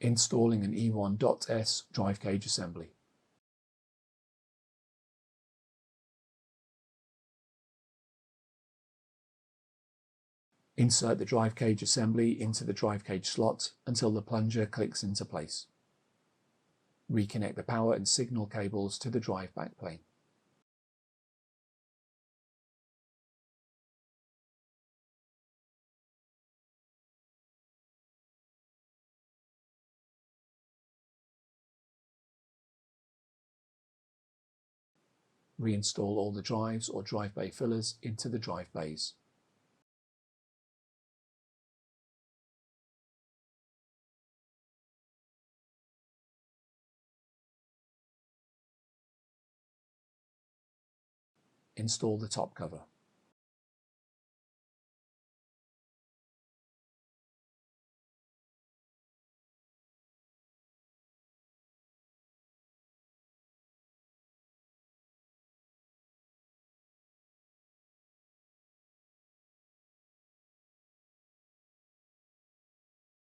Installing an E1.S drive cage assembly. Insert the drive cage assembly into the drive cage slot until the plunger clicks into place. Reconnect the power and signal cables to the drive backplane. Reinstall all the drives or drive bay fillers into the drive bays. Install the top cover.